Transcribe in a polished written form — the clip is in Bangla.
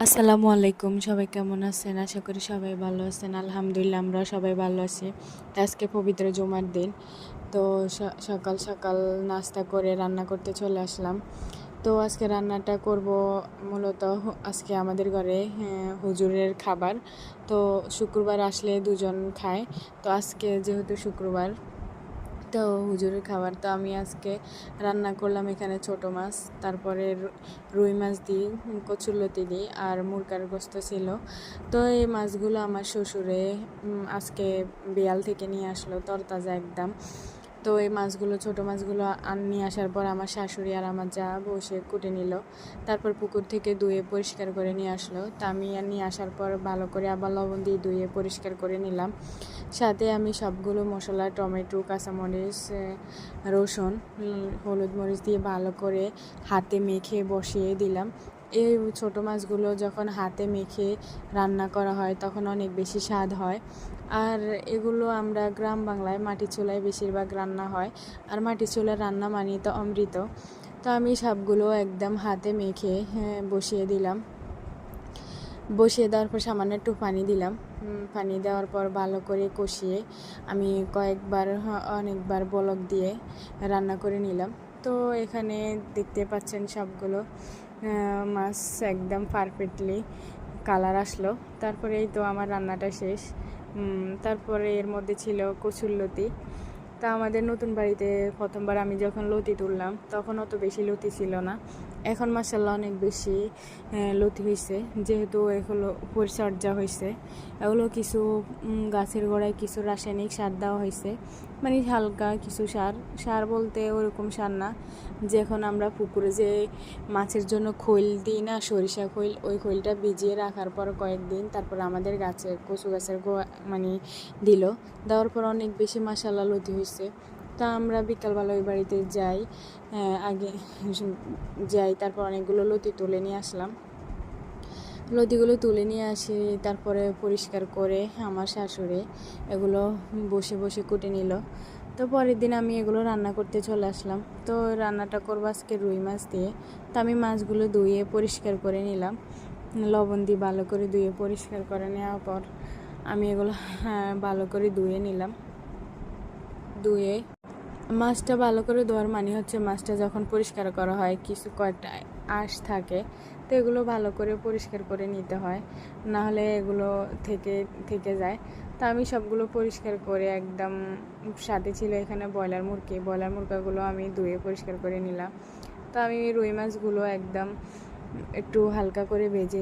আসসালামু আলাইকুম, সবাই কেমন আছেন? আশা করি সবাই ভালো আছেন। আলহামদুলিল্লাহ আমরা সবাই ভালো আছি। তো আজকে পবিত্র জুমার দিন। তো সকাল সকাল নাস্তা করে রান্না করতে চলে আসলাম। তো আজকে রান্নাটা করব মূলত আজকে আমাদের ঘরে হুজুরের খাবার। তো শুক্রবার আসলে দুজন খায়। তো আজকে যেহেতু শুক্রবার, তো হুজুরের খাবার, তো আমি আজকে রান্না করলাম এখানে ছোট মাছ, তারপরে রুই মাছ দিই, কচুরলতি দিই, আর মুরগার গোস্ত ছিল। তো এই মাছগুলো আমার শ্বশুরে আজকে বিয়াল থেকে নিয়ে আসলো, তরতাজা একদম। তো এই মাছগুলো, ছোট মাছগুলো নিয়ে আসার পর আমার শাশুড়ি আর আমার যা বসে কুটে নিল। তারপর পুকুর থেকে ধুয়ে পরিষ্কার করে নিয়ে আসলো। তা আমি নিয়ে আসার পর ভালো করে আবার লবণ দিয়ে ধুয়ে পরিষ্কার করে নিলাম। সাথে আমি সবগুলো মশলা, টমেটো, কাঁচামরিচ, রসুন, হলুদ মরিচ দিয়ে ভালো করে হাতে মেখে বসিয়ে দিলাম। এই ছোট মাছগুলো যখন হাতে মেখে রান্না করা হয় তখন অনেক বেশি স্বাদ হয়। আর এগুলো আমরা গ্রাম বাংলায় মাটির চুলায় বেশিরভাগ রান্না হয়। আর মাটির চুলার রান্না মানেই তো অমৃত। তো আমি সবগুলো একদম হাতে মেখে বসিয়ে দিলাম। বসিয়ে দেওয়ার পর সামান্য একটু পানি দিলাম। পানি দেওয়ার পর ভালো করে কষিয়ে আমি অনেকবার বলক দিয়ে রান্না করে নিলাম। তো এখানে দেখতে পাচ্ছেন সবগুলো মাছ একদম পারফেক্টলি কালার আসলো। তারপরে এই তো আমার রান্নাটা শেষ। তারপরে এর মধ্যে ছিল কচুরলতি। তা আমাদের নতুন বাড়িতে প্রথমবার আমি যখন লতি তুললাম তখন অত বেশি লতি ছিল না। এখন মাশাআল্লাহ অনেক বেশি লতি হয়েছে, যেহেতু এগুলো পরিচর্যা হয়েছে। এগুলো কিছু গাছের গোড়ায় কিছু রাসায়নিক সার দেওয়া হয়েছে, মানে হালকা কিছু সার। সার বলতে ওরকম সার না, যখন আমরা পুকুরে যে মাছের জন্য খৈল দিই না, সরিষা খৈল, ওই খৈলটা ভিজিয়ে রাখার পর কয়েকদিন তারপর আমাদের গাছে, কচু গাছের মানে দিল। দেওয়ার পর অনেক বেশি মাশাআল্লাহ লতি হয়েছে। তা আমরা বিকালবেলা ওই বাড়িতে আগে যাই, তারপর অনেকগুলো লতি তুলে নিয়ে আসলাম। লতিগুলো তুলে নিয়ে আসি, তারপরে পরিষ্কার করে আমার শাশুড়ি এগুলো বসে বসে কুটে নিল। তো পরের দিন আমি এগুলো রান্না করতে চলে আসলাম। তো রান্নাটা করবো আজকে রুই মাছ দিয়ে। তো আমি মাছগুলো ধুয়ে পরিষ্কার করে নিলাম, লবণ দিয়ে ভালো করে ধুয়ে পরিষ্কার করে নেওয়ার পর আমি এগুলো ভালো করে ধুয়ে নিলাম। ধুয়ে মাছটা ভালো করে ধোয়ার মানে হচ্ছে মাছটা যখন পরিষ্কার করা হয় কিছু কয়েকটা আঁশ থাকে, তো এগুলো ভালো করে পরিষ্কার করে নিতে হয়, না হলে এগুলো থেকে থেকে যায়। তো আমি সবগুলো পরিষ্কার করে একদম, সাথে ছিল এখানে ব্রয়লার মুরগাগুলো আমি ধুয়ে পরিষ্কার করে নিলাম। তো আমি রুই মাছগুলো একদম একটু হালকা করে ভেজে